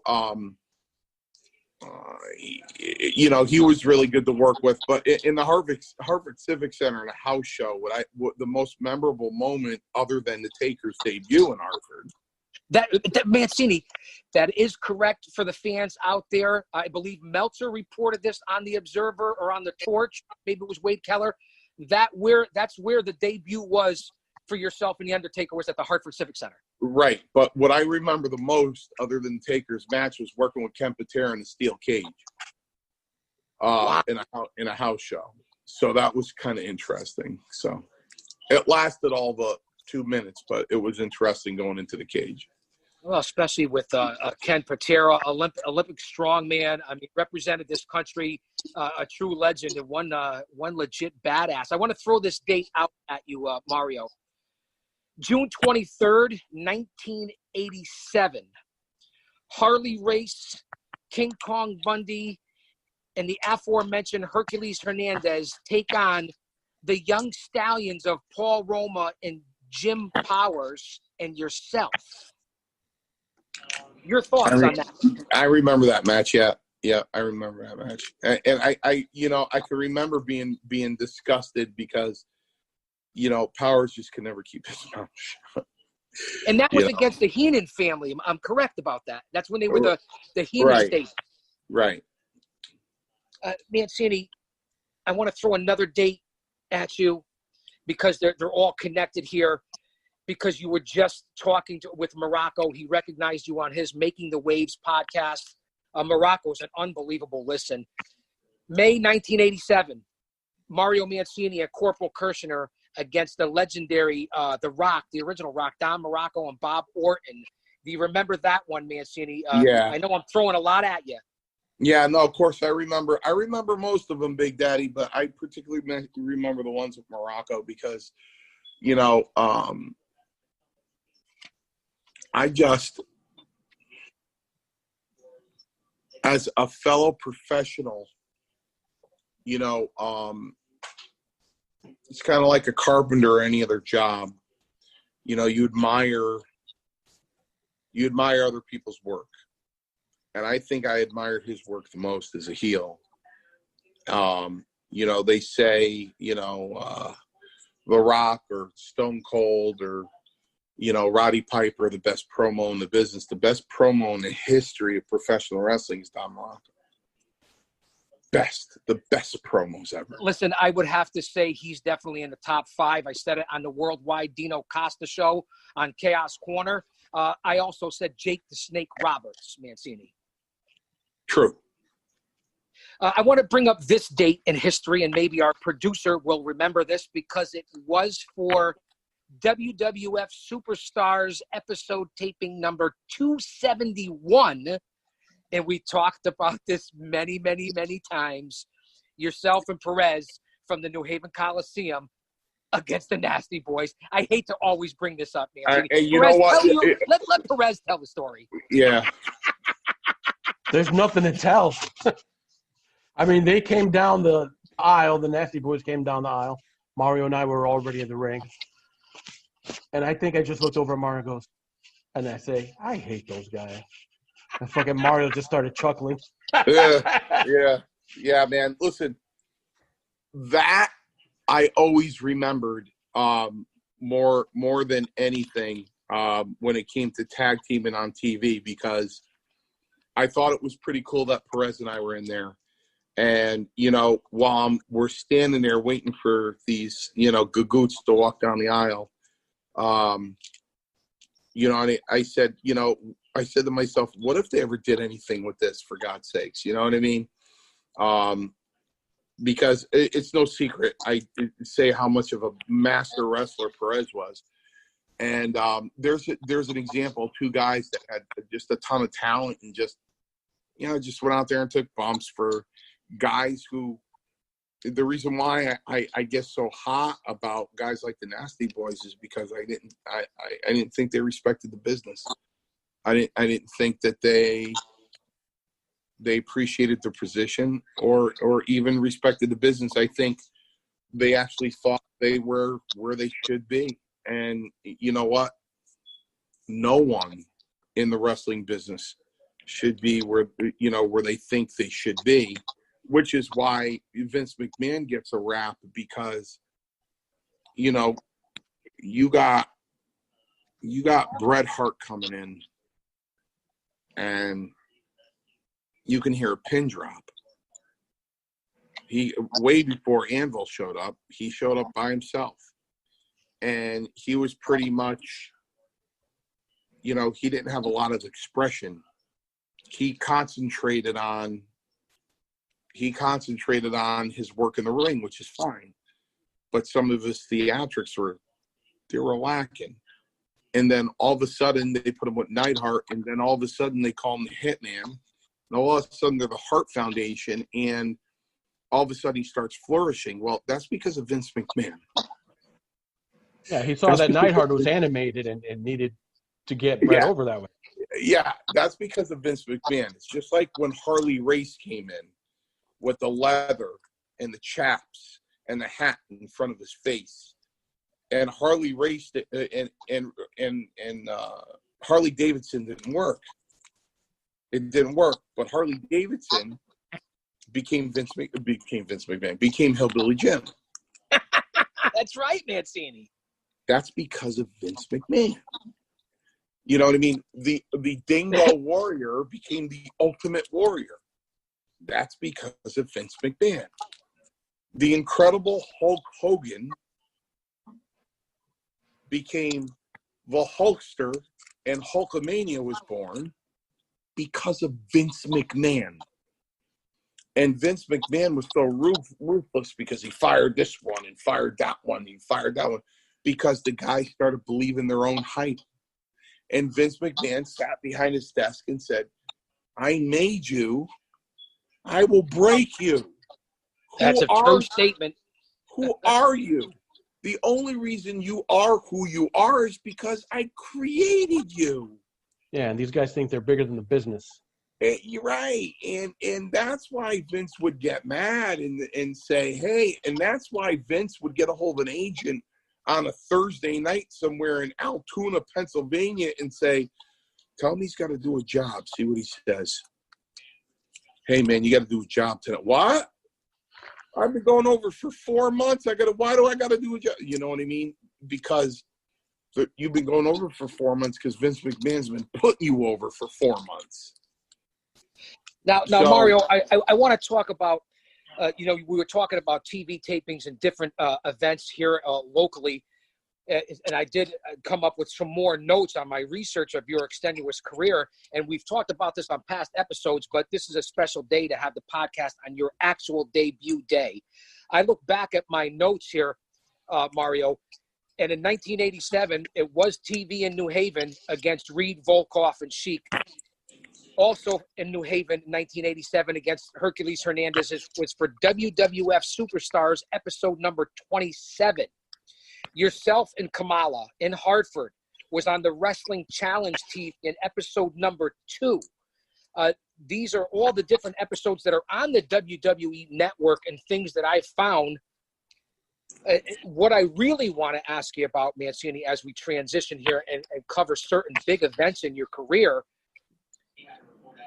he was really good to work with. But in the Harvard Civic Center in a house show, the most memorable moment, other than the Taker's debut in Hartford. That Mancini, that is correct for the fans out there. I believe Meltzer reported this on the Observer or on the Torch. Maybe it was Wade Keller. That's where the debut was for yourself and The Undertaker, was at the Hartford Civic Center. Right. But what I remember the most, other than Taker's match, was working with Ken Patera in a steel cage in a house show. So that was kind of interesting. So it lasted all the 2 minutes, but it was interesting going into the cage. Well, especially with Ken Patera, Olympic strongman. I mean, represented this country, a true legend, and one legit badass. I want to throw this date out at you, Mario. June 23rd, 1987. Harley Race, King Kong Bundy, and the aforementioned Hercules Hernandez take on the young stallions of Paul Roma and Jim Powers and yourself. Your thoughts on that? I remember that match. Yeah, I remember that match. And I can remember being disgusted because, Powers just could never keep his mouth shut. And that was against the Heenan family. I'm correct about that. That's when they were the Heenan state. Right. Mancini, I want to throw another date at you because they're all connected here. Because you were just talking with Morocco. He recognized you on his Making the Waves podcast. Morocco's an unbelievable listen. May 1987, Mario Mancini and Corporal Kirshner against the legendary The Rock, the original Rock, Don Morocco and Bob Orton. Do you remember that one, Mancini? Yeah. I know I'm throwing a lot at you. Yeah, no, of course I remember. I remember most of them, Big Daddy, but I particularly remember the ones with Morocco because, I just, as a fellow professional, it's kind of like a carpenter or any other job. You admire other people's work. and I think I admired his work the most as a heel. They say, The Rock or Stone Cold or, Roddy Piper, the best promo in the business. The best promo in the history of professional wrestling is Don Muraco. The best promos ever. Listen, I would have to say he's definitely in the top 5. I said it on the Worldwide Dino Costa show on Chaos Corner. I also said Jake the Snake Roberts, Mancini. True. I want to bring up this date in history, and maybe our producer will remember this because it was for WWF Superstars episode taping number 271. And we talked about this many, many, many times. Yourself and Perez from the New Haven Coliseum against the Nasty Boys. I hate to always bring this up, man. And you Perez, know what? Let Perez tell the story. Yeah. There's nothing to tell. I mean, they came down the aisle. The Nasty Boys came down the aisle. Mario and I were already in the ring. And I think I just looked over at Mario and goes, and I say, I hate those guys. And fucking Mario just started chuckling. Yeah, man. Listen, that I always remembered more than anything when it came to tag teaming on TV, because I thought it was pretty cool that Perez and I were in there. And, while we're standing there waiting for these, gagoots to walk down the aisle, and I said, I said to myself, what if they ever did anything with this, for God's sakes? You know what I mean? Because it's no secret. I say how much of a master wrestler Perez was. And there's an example, 2 guys that had just a ton of talent and just went out there and took bumps for guys who, the reason why I get so hot about guys like the Nasty Boys is because I didn't think they respected the business. I didn't think that they appreciated their position or even respected the business. I think they actually thought they were where they should be. And you know what? No one in the wrestling business should be where they think they should be, which is why Vince McMahon gets a rap, because you got Bret Hart coming in, and you can hear a pin drop. He, way before Anvil showed up, he showed up by himself, and he was pretty much, he didn't have a lot of expression. He concentrated on his work in the ring, which is fine, but some of his theatrics were lacking. And then all of a sudden they put him with Neidhart, and then all of a sudden they call him the Hitman, and all of a sudden they're the Hart Foundation, and all of a sudden he starts flourishing. Well, that's because of Vince McMahon. Yeah, he saw that Neidhart was animated and needed to get Bret over that way. Yeah, that's because of Vince McMahon. It's just like when Harley Race came in with the leather and the chaps and the hat in front of his face. And Harley Race and Harley Davidson didn't work. It didn't work, but Harley Davidson became Hillbilly Jim. That's right, Mancini. That's because of Vince McMahon. You know what I mean? The Dingo Warrior became the Ultimate Warrior. That's because of Vince McMahon. The Incredible Hulk Hogan became the Hulkster, and Hulkamania was born because of Vince McMahon. And Vince McMahon was so ruthless because he fired this one and fired that one and fired that one, because the guys started believing their own hype. And Vince McMahon sat behind his desk and said, I made you, I will break you. That's a true statement. Who are you? The only reason you are who you are is because I created you. Yeah, and these guys think they're bigger than the business. You're right. And that's why Vince would get mad and say, hey, and that's why Vince would get a hold of an agent on a Thursday night somewhere in Altoona, Pennsylvania, and say, tell him he's got to do a job. See what he says. hey, man, you got to do a job tonight. What? I've been going over for 4 months. Why do I got to do a job? You know what I mean? Because you've been going over for 4 months because Vince McMahon's been putting you over for 4 months. Now, Mario, I want to talk about, we were talking about TV tapings and different events here locally. And I did come up with some more notes on my research of your extenuous career. And we've talked about this on past episodes, but this is a special day to have the podcast on your actual debut day. I look back at my notes here, Mario, and in 1987, it was TV in New Haven against Reed, Volkov, and Sheik. Also in New Haven in 1987 against Hercules Hernandez was for WWF Superstars episode number 27. Yourself and Kamala in Hartford was on the Wrestling Challenge team in episode number 2. These are all the different episodes that are on the WWE network and things that I found. What I really want to ask you about, Mancini, as we transition here and cover certain big events in your career,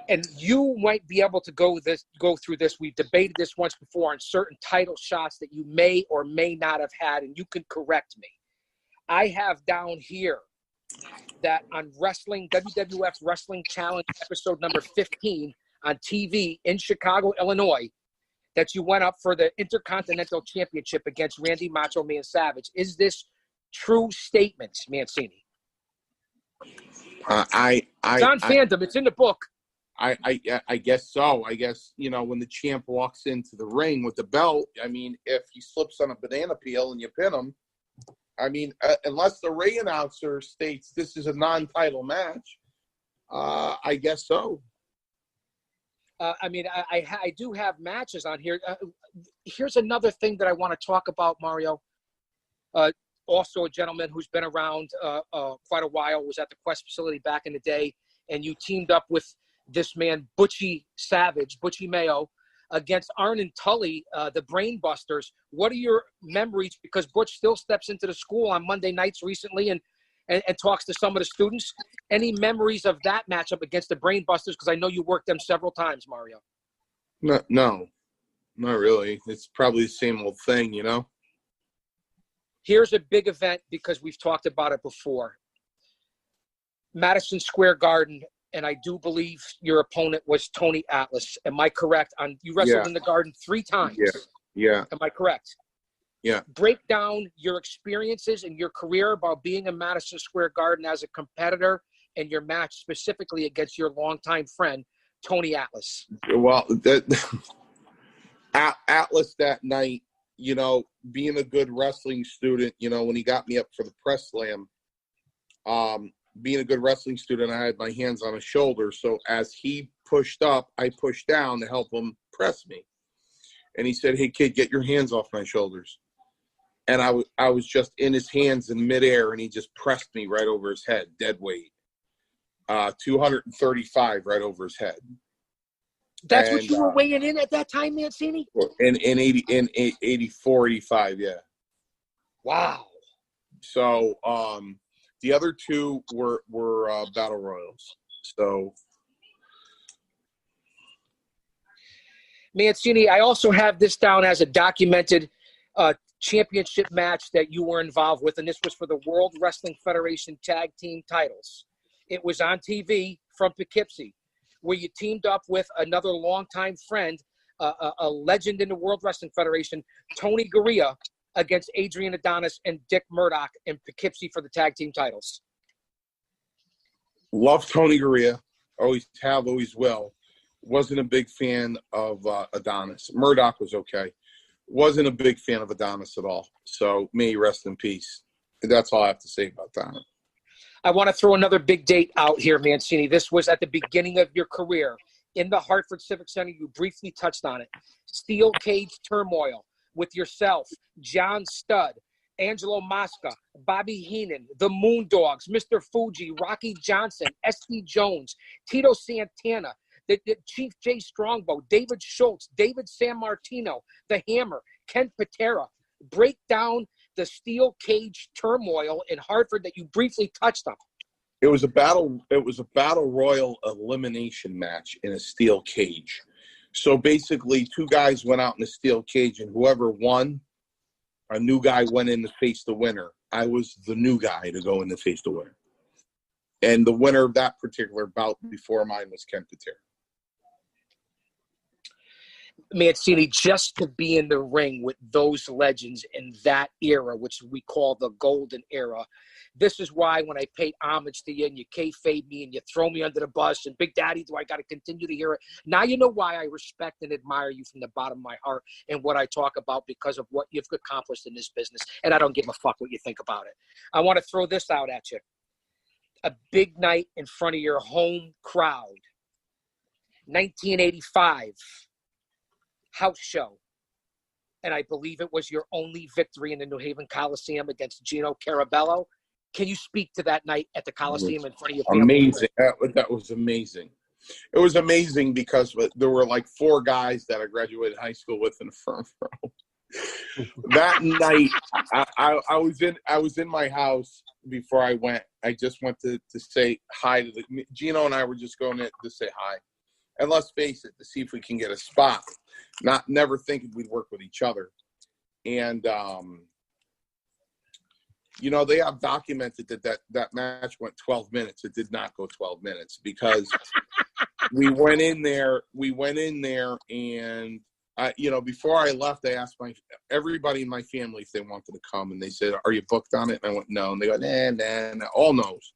and you might be able to go through this. We've debated this once before on certain title shots that you may or may not have had, and you can correct me. I have down here that on WWF Wrestling Challenge episode number 15 on TV in Chicago, Illinois, that you went up for the Intercontinental Championship against Randy Macho Man Savage. Is this true statement, Mancini? It's on fandom. It's in the book. I guess so. I guess, when the champ walks into the ring with the belt, I mean, if he slips on a banana peel and you pin him, I mean, unless the ring announcer states this is a non-title match, I guess so. I do have matches on here. Here's another thing that I want to talk about, Mario. Also a gentleman who's been around quite a while, was at the Quest facility back in the day, and you teamed up with this man, Butchie Mayo, against Arn and Tully, the Brainbusters. What are your memories? Because Butch still steps into the school on Monday nights recently and talks to some of the students. Any memories of that matchup against the Brainbusters? Because I know you worked them several times, Mario. No, not really. It's probably the same old thing, Here's a big event because we've talked about it before. Madison Square Garden. And I do believe your opponent was Tony Atlas. Am I correct? You wrestled in the Garden 3 times. Yeah. Am I correct? Yeah. Break down your experiences and your career about being in Madison Square Garden as a competitor and your match specifically against your longtime friend, Tony Atlas. Well, Atlas that night, being a good wrestling student, when he got me up for the press slam, being a good wrestling student, I had my hands on his shoulder. So as he pushed up, I pushed down to help him press me. And he said, "Hey, kid, get your hands off my shoulders." And I was just in his hands in midair, and he just pressed me right over his head, dead weight. 235 right over his head. That's what you were weighing in at that time, Mancini? In 84, 85, yeah. Wow. So, the other 2 were battle royals. So, Mancini, I also have this down as a documented championship match that you were involved with, and this was for the World Wrestling Federation Tag Team titles. It was on TV from Poughkeepsie, where you teamed up with another longtime friend, a legend in the World Wrestling Federation, Tony Garea, against Adrian Adonis and Dick Murdoch in Poughkeepsie for the tag team titles. Love Tony Garea. Always have, always will. Wasn't a big fan of Adonis. Murdoch was okay. Wasn't a big fan of Adonis at all. So may he rest in peace. That's all I have to say about that. I want to throw another big date out here, Mancini. This was at the beginning of your career in the Hartford Civic Center. You briefly touched on it. Steel Cage Turmoil with yourself, John Studd, Angelo Mosca, Bobby Heenan, the Moondogs, Mr. Fuji, Rocky Johnson, S.P. Jones, Tito Santana, the Chief J. Strongbow, David Schultz, David Sammartino, The Hammer, Ken Patera. Break down the Steel Cage Turmoil in Hartford that you briefly touched on. It was a battle royal elimination match in a steel cage. So basically, two guys went out in a steel cage, and whoever won, a new guy went in to face the winner. I was the new guy to go in to face the winner. And the winner of that particular bout before mine was Ken Patera. Mancini, just to be in the ring with those legends in that era, which we call the golden era. This is why when I pay homage to you and you kayfabe me and you throw me under the bus and Big Daddy, do I got to continue to hear it? Now you know why I respect and admire you from the bottom of my heart and what I talk about because of what you've accomplished in this business. And I don't give a fuck what you think about it. I want to throw this out at you. A big night in front of your home crowd. 1985. House show, and I believe it was your only victory in the New Haven Coliseum against Gino Carabello. Can you speak to that night at the Coliseum in front of your family? Amazing. That was amazing. It was amazing because there were like 4 guys that I graduated high school with in the front row. That night, I was in my house before I went. I just went to say hi to Gino and I were just going to say hi. And let's face it, to see if we can get a spot. Never thinking we'd work with each other. And, they have documented that match went 12 minutes. It did not go 12 minutes because we went in there and, before I left, I asked everybody in my family if they wanted to come. And they said, are you booked on it? And I went, no. And they go, nah, all knows.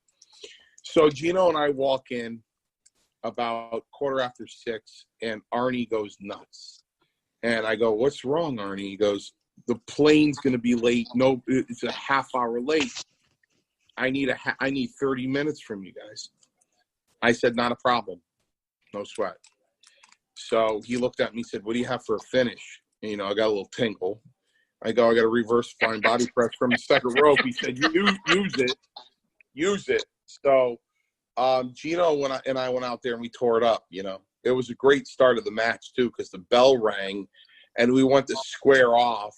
So Gino and I walk in about 6:15, and Arnie goes nuts. And I go, what's wrong, Arnie? He goes, the plane's going to be late. No, it's a half hour late. I need 30 minutes from you guys. I said, not a problem. No sweat. So he looked at me and said, what do you have for a finish? And, I got a little tinkle. I go, I got a reverse flying body press from the second rope. He said, use it. So Gino and I went out there and we tore it up, It was a great start of the match, too, because the bell rang and we went to square off.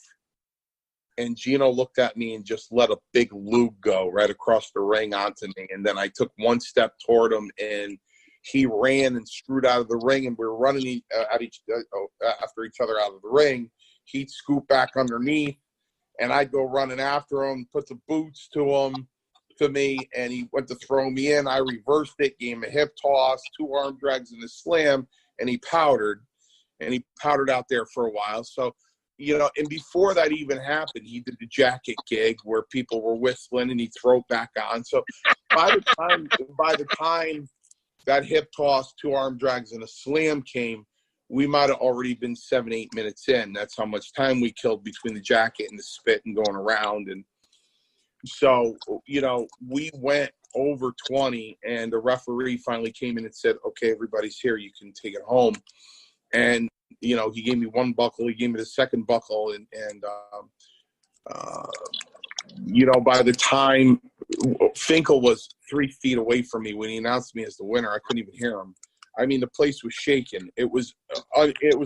And Gino looked at me and just let a big lube go right across the ring onto me. And then I took one step toward him and he ran and screwed out of the ring. And we were running after each other out of the ring. He'd scoop back underneath and I'd go running after him, put the boots to me, and he went to throw me in. I reversed it, gave him a hip toss, 2 arm drags and a slam, and he powdered out there for a while. So, and before that even happened, he did the jacket gig where people were whistling and he'd throw it back on. So by the time that hip toss, 2 arm drags and a slam came, we might have already been 7-8 minutes in. That's how much time we killed between the jacket and the spit and going around. And so, we went over 20 and the referee finally came in and said, okay, everybody's here. You can take it home. And, he gave me 1 buckle. He gave me the second buckle. And by the time Finkel was 3 feet away from me when he announced me as the winner, I couldn't even hear him. I mean, the place was shaking. It was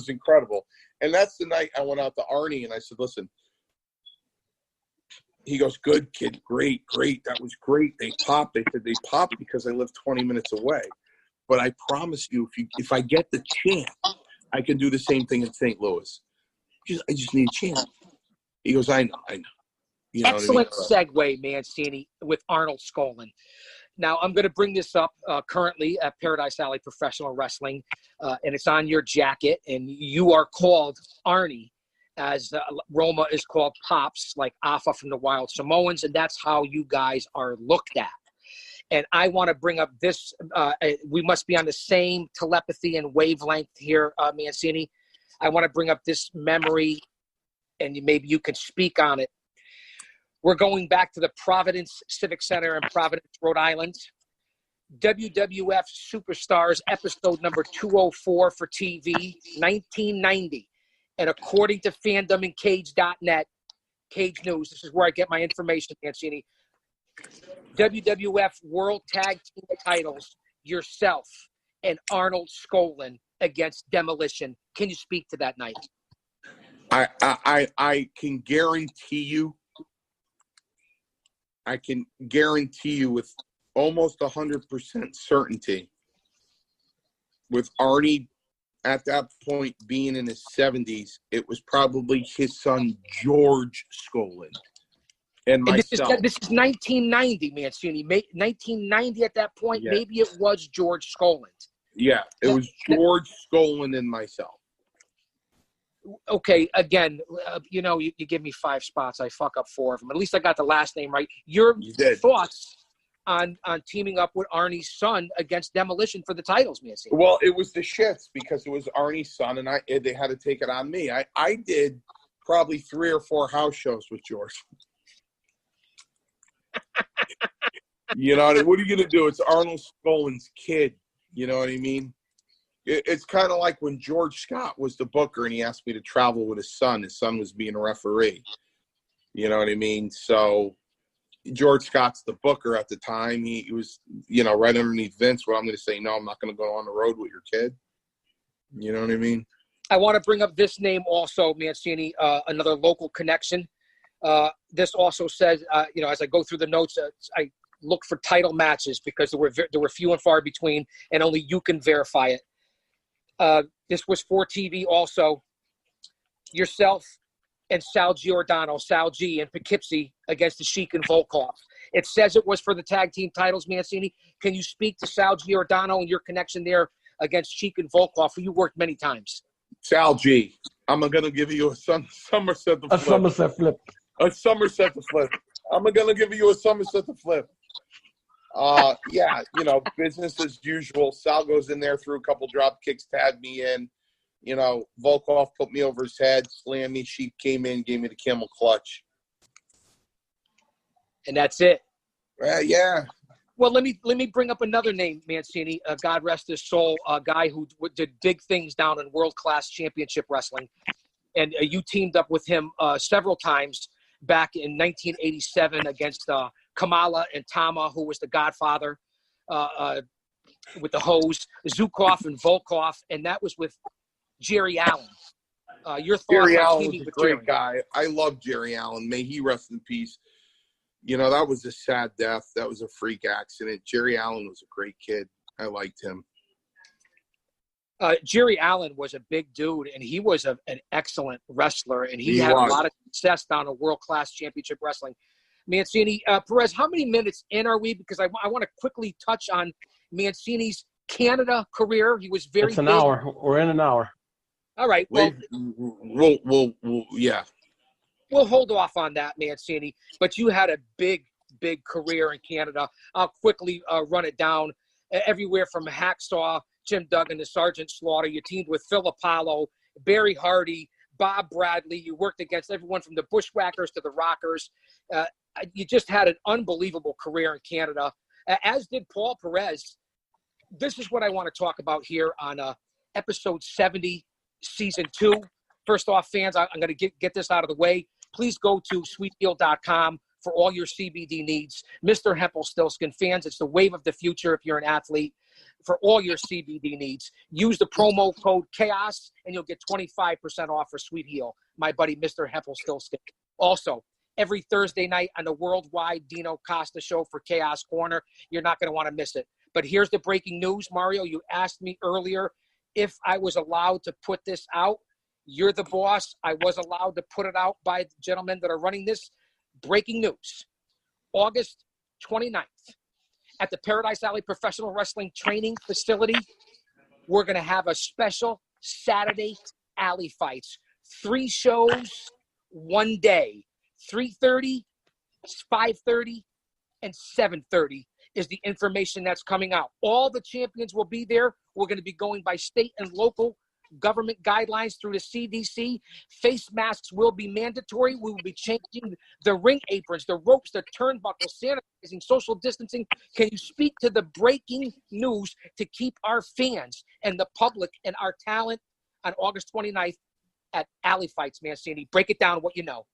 incredible. And that's the night I went out to Arnie and I said, listen, he goes, good kid, great. That was great. They popped. They said they popped because I live 20 minutes away. But I promise you, if I get the chance, I can do the same thing in St. Louis. I just need a chance. He goes, I know. Excellent segue, Mancini, with Arnold Skolin. Now, I'm going to bring this up currently at Paradise Alley Professional Wrestling, and it's on your jacket, and you are called Arnie, as Roma is called Pops, like Afa from the Wild Samoans, and that's how you guys are looked at. And I want to bring up this. We must be on the same telepathy and wavelength here, Mancini. I want to bring up this memory, and maybe you can speak on it. We're going back to the Providence Civic Center in Providence, Rhode Island. WWF Superstars, episode number 204 for TV, 1990. And according to fandom and cage.net, Cage News, this is where I get my information, Mancini. WWF World Tag Team titles, yourself and Arnold Skolin against Demolition. Can you speak to that night? I can guarantee you with almost 100% certainty, with Arnie at that point, being in his 70s, it was probably his son, George Skoland, and myself. And this is 1990, Mancini. 1990 at that point, Yeah. maybe it was George Skoland. Yeah, it was George Skoland and myself. Okay, again, you give me 5 spots. I fuck up 4 of them. At least I got the last name right. Your thoughts on teaming up with Arnie's son against Demolition for the titles, Mancini? Well, it was the shits because it was Arnie's son, and they had to take it on me. I did probably 3 or 4 house shows with George. You know, what are you going to do? It's Arnold Skoland's kid. You know what I mean? It's kind of like when George Scott was the booker and he asked me to travel with his son. His son was being a referee. You know what I mean? So George Scott's the booker at the time. He was, right underneath Vince, where I'm going to say, no, I'm not going to go on the road with your kid. You know what I mean? I want to bring up this name also, Mancini, another local connection. This also says, as I go through the notes, I look for title matches because there were few and far between, and only you can verify it. This was for TV also. Yourself and Sal Giordano, Sal G, and Poughkeepsie against the Sheik and Volkov. It says it was for the tag team titles, Mancini. Can you speak to Sal Giordano and your connection there against Sheik and Volkov, who you worked many times? Sal G, I'm going to give you a Somerset to flip. A Somerset flip. A Somerset to flip. I'm going to give you a Somerset to flip. Business as usual. Sal goes in there, threw a couple drop kicks, tagged me in. Volkov put me over his head, slammed me. Sheep came in, gave me the camel clutch. And that's it. Yeah. Well, let me bring up another name, Mancini. God rest his soul. A guy who did big things down in world-class championship wrestling. And you teamed up with him several times back in 1987 against Kamala and Tama, who was the Godfather with the hose, Zukov and Volkov, and that was with Jerry Allen. Your thoughts Jerry on Allen teaming was a with great Jerry? guy. I love Jerry Allen. May he rest in peace. That was a sad death. That was a freak accident. Jerry Allen was a great kid. I liked him. Jerry Allen was a big dude, and he was an excellent wrestler, and he had a lot of success down in world-class championship wrestling. Mancini, Perez, how many minutes in are we? Because I want to quickly touch on Mancini's Canada career. He was very big. It's an hour. We're in an hour. All right. Well, yeah. We'll hold off on that, Mancini. But you had a big, big career in Canada. I'll quickly run it down. Everywhere from Hacksaw, Jim Duggan to Sergeant Slaughter. You teamed with Phil Apollo, Barry Hardy, Bob Bradley. You worked against everyone from the Bushwhackers to the Rockers. You just had an unbelievable career in Canada, as did Paul Perez. This is what I want to talk about here on episode 70, season 2. First off, fans, I'm going to get this out of the way. Please go to sweetdeal.com for all your CBD needs. Mr. Hempel-Stilskin, fans, it's the wave of the future if you're an athlete. For all your CBD needs, use the promo code CHAOS, and you'll get 25% off for Sweet Heal, my buddy Mr. Hempel-Stilskin. Also, every Thursday night on the worldwide Dino Costa show for Chaos Corner, you're not going to want to miss it. But here's the breaking news, Mario. You asked me earlier if I was allowed to put this out. You're the boss. I was allowed to put it out by the gentlemen that are running this. Breaking news. August 29th at the Paradise Alley Professional Wrestling Training Facility, we're going to have a special Saturday alley fights. 3 shows, 1 day. 3:30, 5:30, and 7:30 is the information that's coming out. All the champions will be there. We're going to be going by state and local government guidelines through the CDC. Face masks will be mandatory. We will be changing the ring aprons, the ropes, the turnbuckles, sanitizing, social distancing. Can you speak to the breaking news to keep our fans and the public and our talent on August 29th at Alley Fights, Mancini? Break it down, what you know.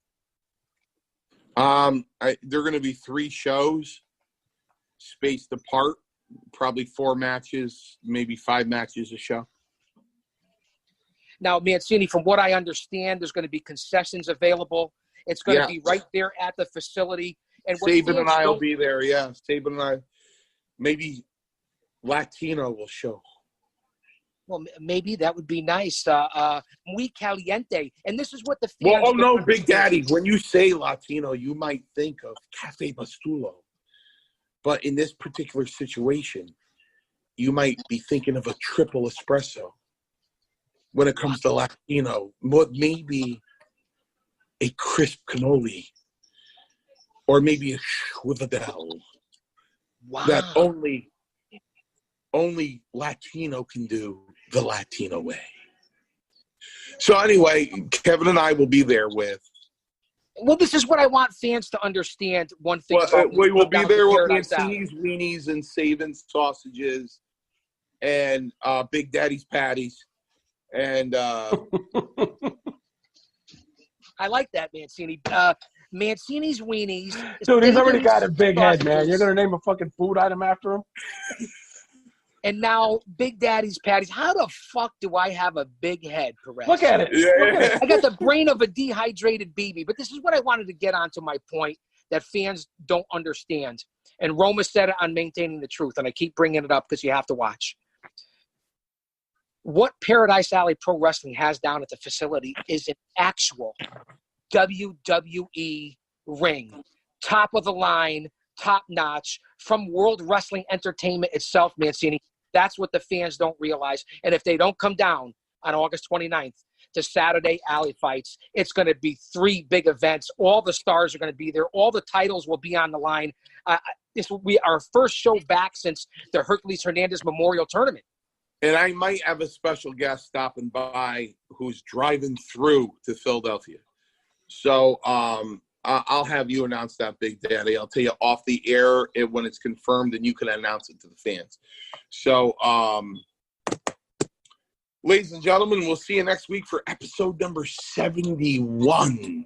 There are going to be 3 shows spaced apart, probably 4 matches, maybe 5 matches a show. Now, Mancini, from what I understand, there's going to be concessions available. It's going to be right there at the facility. And Saban and I will be there, yeah. Saban and I, maybe Latino will show. Well, maybe that would be nice. Muy caliente. And this is what the Well, fans oh no, don't Big understand. Daddy, when you say Latino, you might think of Cafe Bastulo. But in this particular situation, you might be thinking of a triple espresso when it comes to Latino. Maybe a crisp cannoli or maybe a schwivadel that only Latino can do the Latino way. So anyway, Kevin and I will be there with. Well, this is what I want fans to understand. One thing about We will be there with Paradise Alley. Mancini's weenies and Saban's sausages and Big Daddy's patties. And I like that, Mancini. Mancini's weenies. Dude, he's already Saban's got a big head, man. sausages, You're going to name a fucking food item after him? and now Big Daddy's patties. How the fuck do I have a big head, Perez? Look at it. Look at it. I got the brain of a dehydrated baby. But this is what I wanted to get onto my point that fans don't understand. And Roma said it on Maintaining the Truth, and I keep bringing it up because you have to watch. What Paradise Alley Pro Wrestling has down at the facility is an actual WWE ring. Top of the line, top notch, from World Wrestling Entertainment itself, Mancini. That's what the fans don't realize. And if they don't come down on August 29th to Saturday Alley Fights, it's going to be 3 big events. All the stars are going to be there. All the titles will be on the line. This will be our first show back since the Hercules Hernandez Memorial Tournament. And I might have a special guest stopping by who's driving through to Philadelphia. So I'll have you announce that, Big Daddy. I'll tell you off the air when it's confirmed, and you can announce it to the fans. So, ladies and gentlemen, we'll see you next week for episode number 71,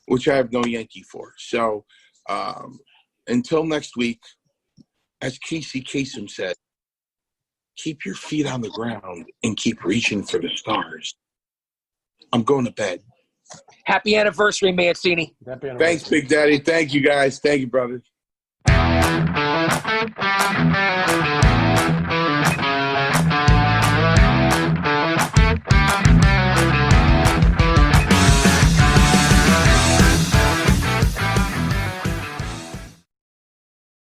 which I have no Yankee for. So until next week, as Casey Kasem said, keep your feet on the ground and keep reaching for the stars. I'm going to bed. Happy anniversary, Mancini. Happy anniversary. Thanks, Big Daddy. Thank you, guys. Thank you, brothers.